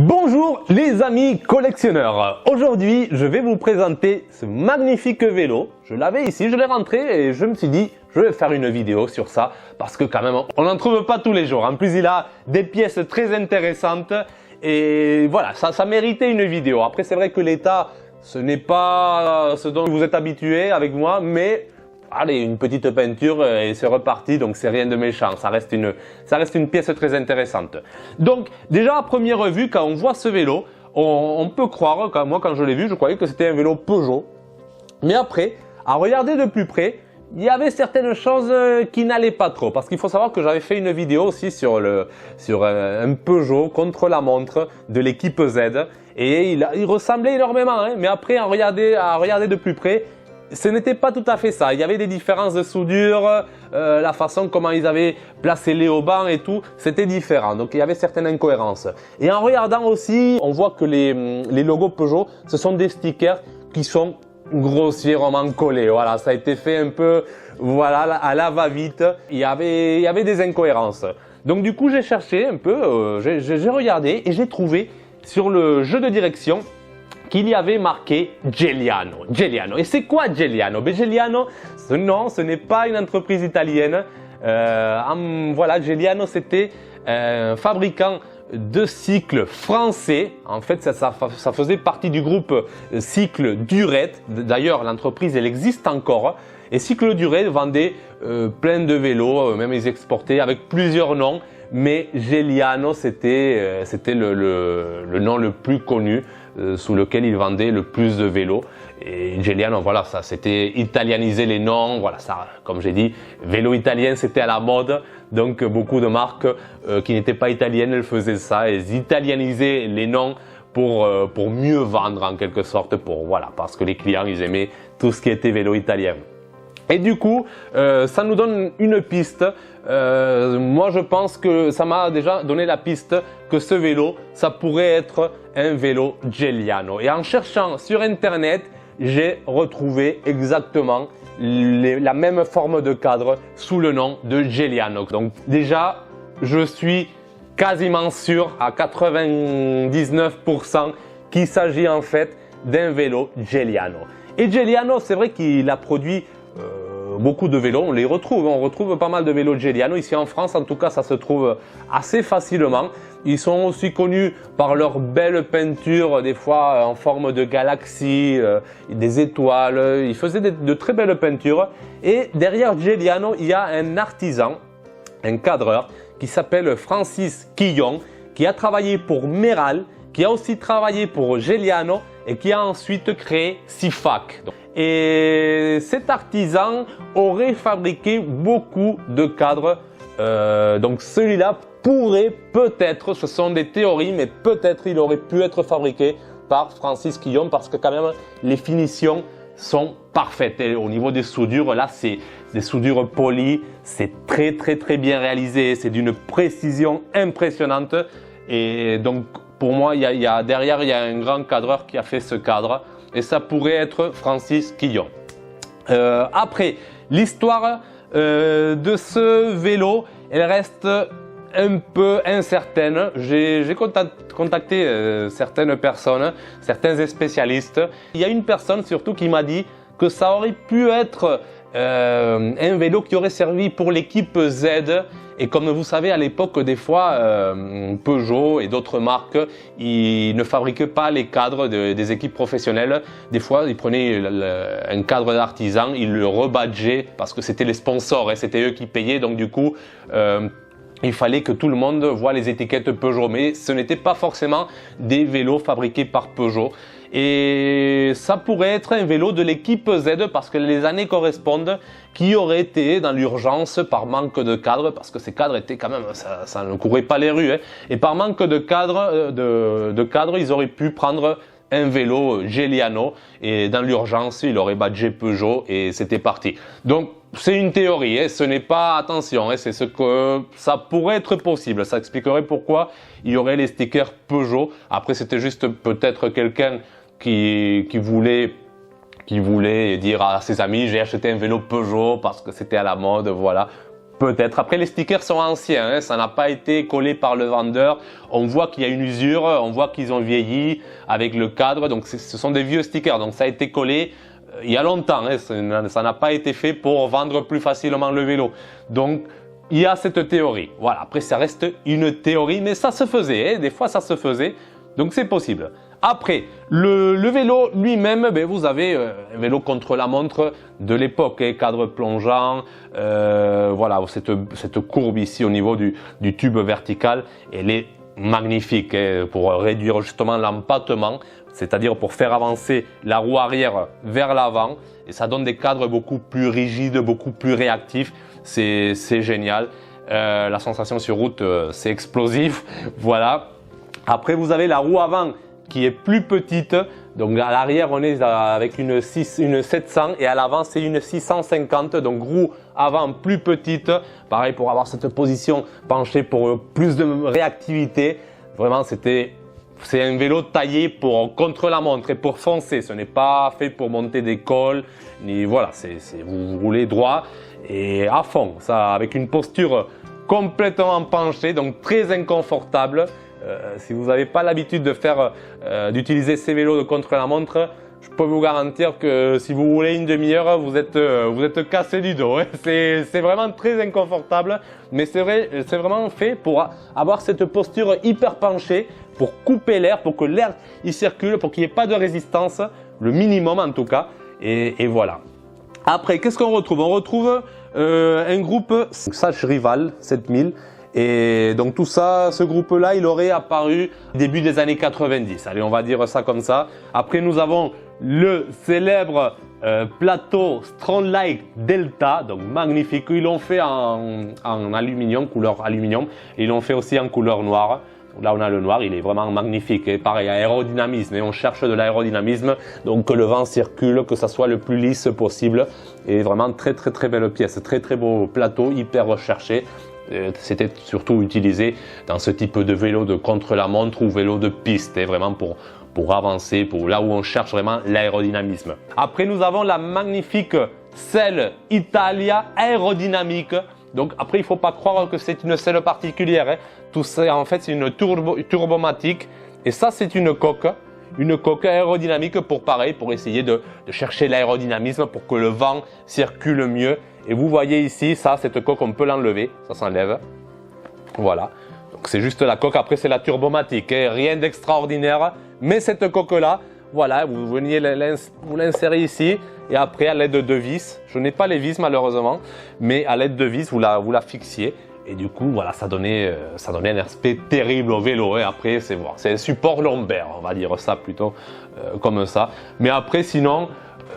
Bonjour les amis collectionneurs, aujourd'hui je vais vous présenter ce magnifique vélo. Je l'avais ici, je l'ai rentré et je me suis dit je vais faire une vidéo sur ça parce que quand même on n'en trouve pas tous les jours. En plus il a des pièces très intéressantes et voilà, ça méritait une vidéo. Après c'est vrai que l'état ce n'est pas ce dont vous êtes habitué avec moi, mais allez, une petite peinture et c'est reparti, donc c'est rien de méchant, ça reste une pièce très intéressante. Donc déjà à première vue, quand on voit ce vélo, on peut croire, moi quand je l'ai vu, je croyais que c'était un vélo Peugeot. Mais après, à regarder de plus près, il y avait certaines choses qui n'allaient pas trop. Parce qu'il faut savoir que j'avais fait une vidéo aussi sur un Peugeot contre la montre de l'équipe Z. Et il ressemblait énormément, hein, mais après à regarder de plus près, ce n'était pas tout à fait ça. Il y avait des différences de soudure, la façon comment ils avaient placé les haubans et tout, c'était différent. Donc il y avait certaines incohérences. Et en regardant aussi, on voit que les logos Peugeot, ce sont des stickers qui sont grossièrement collés. Voilà, ça a été fait un peu, voilà, à la va-vite. Il y avait des incohérences. Donc du coup, j'ai cherché un peu, j'ai regardé et j'ai trouvé sur le jeu de direction qu'il y avait marqué Geliano. Geliano. Et c'est quoi Geliano? Ben Geliano, non, ce n'est pas une entreprise italienne. Voilà, Geliano, c'était un fabricant de cycles français. En fait, ça faisait partie du groupe Cycle Durette. D'ailleurs, l'entreprise, elle existe encore. Et Cycle Durette vendait plein de vélos, même ils exportaient avec plusieurs noms. Mais Geliano, c'était le nom le plus connu sous lequel il vendait le plus de vélos. Et Geliano, voilà, ça c'était italianiser les noms. Voilà, ça, comme j'ai dit, vélo italien, c'était à la mode. Donc beaucoup de marques qui n'étaient pas italiennes, elles faisaient ça. Elles italianisaient les noms pour mieux vendre en quelque sorte. Voilà, parce que les clients, ils aimaient tout ce qui était vélo italien. Et du coup, ça nous donne une piste. Moi, je pense que ça m'a déjà donné la piste que ce vélo, ça pourrait être un vélo Geliano. Et en cherchant sur Internet, j'ai retrouvé exactement la même forme de cadre sous le nom de Geliano. Donc déjà, je suis quasiment sûr à 99% qu'il s'agit en fait d'un vélo Geliano. Et Geliano, c'est vrai qu'il a produit beaucoup de vélos, on retrouve pas mal de vélos Geliano. Ici en France, en tout cas, ça se trouve assez facilement. Ils sont aussi connus par leur belle peinture, des fois en forme de galaxie, des étoiles. Ils faisaient de très belles peintures. Et derrière Geliano, il y a un artisan, un cadreur, qui s'appelle Francis Quillon, qui a travaillé pour Meral, qui a aussi travaillé pour Geliano et qui a ensuite créé Sifac. Et cet artisan aurait fabriqué beaucoup de cadres. Donc celui-là pourrait peut-être, ce sont des théories, mais peut-être il aurait pu être fabriqué par Francis Quillon parce que quand même les finitions sont parfaites. Et au niveau des soudures, là c'est des soudures polies, c'est très bien réalisé, c'est d'une précision impressionnante. Et donc pour moi, derrière il y a un grand cadreur qui a fait ce cadre. Et ça pourrait être Francis Quillon. Après, l'histoire de ce vélo, elle reste un peu incertaine. J'ai contacté certaines personnes, certains spécialistes. Il y a une personne surtout qui m'a dit que ça aurait pu être un vélo qui aurait servi pour l'équipe Z. Et comme vous savez, à l'époque, des fois, Peugeot et d'autres marques, ils ne fabriquaient pas les cadres des équipes professionnelles. Des fois, ils prenaient un cadre d'artisan, ils le rebadgeaient parce que c'était les sponsors et c'était eux qui payaient. Donc du coup, il fallait que tout le monde voit les étiquettes Peugeot. Mais ce n'était pas forcément des vélos fabriqués par Peugeot. Et ça pourrait être un vélo de l'équipe Z parce que les années correspondent, qui aurait été dans l'urgence par manque de cadre, parce que ces cadres étaient quand même, ça ne courait pas les rues, hein. Et par manque de cadre, ils auraient pu prendre un vélo Geliano et dans l'urgence, il aurait badgé Peugeot et c'était parti. Donc c'est une théorie, hein, ce n'est pas, attention, hein, c'est ce que ça pourrait être possible. Ça expliquerait pourquoi il y aurait les stickers Peugeot. Après, c'était juste peut-être quelqu'un qui voulait dire à ses amis j'ai acheté un vélo Peugeot parce que c'était à la mode, voilà. peut-être. Après, les stickers sont anciens, hein, ça n'a pas été collé par le vendeur. On voit qu'il y a une usure, on voit qu'ils ont vieilli avec le cadre. Donc, ce sont des vieux stickers. Donc, ça a été collé il y a longtemps. Hein, ça n'a pas été fait pour vendre plus facilement le vélo. Donc, il y a cette théorie. Voilà. Après, ça reste une théorie, mais ça se faisait. Hein, des fois, ça se faisait. Donc, c'est possible. Après, le vélo lui-même, ben, vous avez un vélo contre la montre de l'époque, hein, cadre plongeant, voilà, cette courbe ici au niveau du tube vertical, elle est magnifique hein, pour réduire justement l'empattement, c'est-à-dire pour faire avancer la roue arrière vers l'avant, et ça donne des cadres beaucoup plus rigides, beaucoup plus réactifs, c'est génial. La sensation sur route, c'est explosif, voilà. Après, vous avez la roue avant qui est plus petite, donc à l'arrière on est avec une 700 et à l'avant c'est une 650, donc roue avant plus petite, pareil pour avoir cette position penchée pour plus de réactivité. Vraiment c'est un vélo taillé pour contre la montre et pour foncer, ce n'est pas fait pour monter des cols, ni voilà, vous roulez droit et à fond, ça avec une posture complètement penchée, donc très inconfortable. Si vous n'avez pas l'habitude d'utiliser ces vélos de contre-la-montre, je peux vous garantir que si vous roulez une demi-heure, vous êtes cassé du dos. Hein. C'est vraiment très inconfortable, mais c'est vraiment fait pour avoir cette posture hyper penchée, pour couper l'air, pour que l'air il circule, pour qu'il n'y ait pas de résistance, le minimum en tout cas, et voilà. Après, qu'est-ce qu'on retrouve? On retrouve un groupe Sage Rival 7000. Et donc tout ça, ce groupe-là, il aurait apparu début des années 90. Allez, on va dire ça comme ça. Après, nous avons le célèbre plateau Stronglight Delta, donc magnifique. Ils l'ont fait en aluminium, couleur aluminium. Et ils l'ont fait aussi en couleur noire. Là, on a le noir, il est vraiment magnifique. Et pareil, aérodynamisme. Et on cherche de l'aérodynamisme, donc que le vent circule, que ça soit le plus lisse possible. Et vraiment très belle pièce. Très beau plateau, hyper recherché. C'était surtout utilisé dans ce type de vélo de contre-la-montre ou vélo de piste, et vraiment pour avancer, pour là où on cherche vraiment l'aérodynamisme. Après, nous avons la magnifique selle Italia aérodynamique. Donc après, il ne faut pas croire que c'est une selle particulière. Hein. Tout ça, en fait, c'est une turbomatique. Et ça, c'est une coque aérodynamique pour pareil, pour essayer de chercher l'aérodynamisme, pour que le vent circule mieux. Et vous voyez ici, ça, cette coque, on peut l'enlever, ça s'enlève. Voilà. Donc c'est juste la coque, après c'est la turbomatique, hein. Rien d'extraordinaire. Mais cette coque-là, voilà, vous l'insérez ici et après à l'aide de vis, je n'ai pas les vis malheureusement, mais à l'aide de vis, vous la fixiez. Et du coup, voilà, ça donnait un aspect terrible au vélo. Et après, c'est un support lombaire, on va dire ça plutôt comme ça. Mais après, sinon,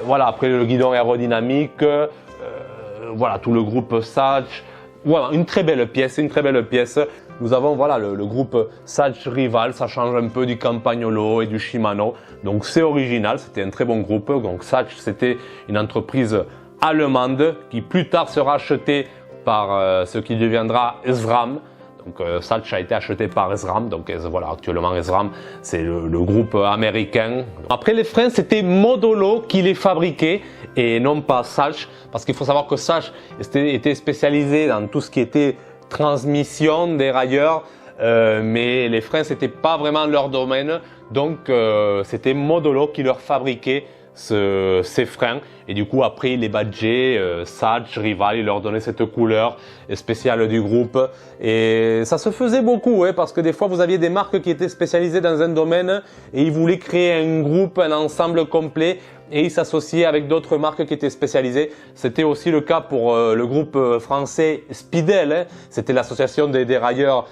voilà, après le guidon aérodynamique, voilà, tout le groupe Sage. Voilà, une très belle pièce, Nous avons voilà, le groupe Sage Rival, ça change un peu du Campagnolo et du Shimano. Donc c'est original, c'était un très bon groupe. Donc Sage, c'était une entreprise allemande qui plus tard sera achetée par ce qui deviendra SRAM. Donc Sage a été acheté par SRAM, donc voilà, actuellement SRAM c'est le groupe américain. Après les freins, c'était Modolo qui les fabriquait et non pas Sage, parce qu'il faut savoir que Sage était spécialisé dans tout ce qui était transmission, dérailleur, mais les freins c'était pas vraiment leur domaine, donc c'était Modolo qui leur fabriquait ces freins, et du coup après les badgés Sage, Rival, ils leur donnaient cette couleur spéciale du groupe, et ça se faisait beaucoup hein, parce que des fois vous aviez des marques qui étaient spécialisées dans un domaine et ils voulaient créer un groupe, un ensemble complet, et ils s'associaient avec d'autres marques qui étaient spécialisées. C'était aussi le cas pour le groupe français Speedel, hein. C'était l'association des dérailleurs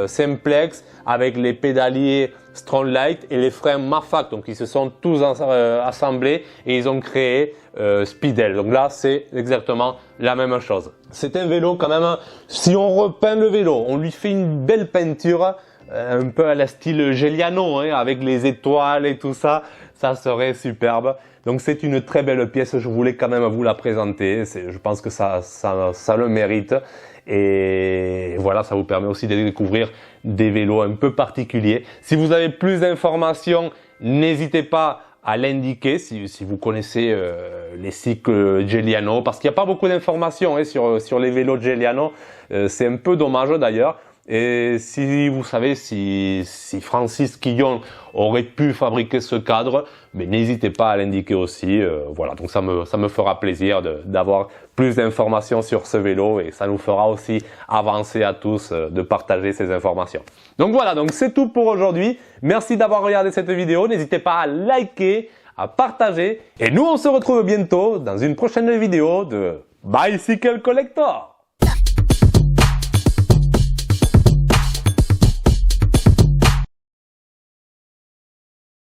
Simplex avec les pédaliers Stronglight et les freins Mafac. Donc ils se sont tous assemblés et ils ont créé Speedel. Donc là c'est exactement la même chose. C'est un vélo quand même, si on repeint le vélo, on lui fait une belle peinture, un peu à la style Giuliano, hein, avec les étoiles et tout ça, ça serait superbe. Donc c'est une très belle pièce, je voulais quand même vous la présenter, je pense que ça le mérite. Et voilà, ça vous permet aussi de découvrir des vélos un peu particuliers. Si vous avez plus d'informations, n'hésitez pas à l'indiquer si vous connaissez les cycles Giuliano, parce qu'il n'y a pas beaucoup d'informations hein, sur les vélos Giuliano. C'est un peu dommage d'ailleurs. Et si vous savez si Francis Quillon aurait pu fabriquer ce cadre, mais n'hésitez pas à l'indiquer aussi. Voilà, donc ça me fera plaisir d'avoir plus d'informations sur ce vélo et ça nous fera aussi avancer à tous de partager ces informations. Donc voilà, donc c'est tout pour aujourd'hui. Merci d'avoir regardé cette vidéo. N'hésitez pas à liker, à partager et nous on se retrouve bientôt dans une prochaine vidéo de Bicycle Collector.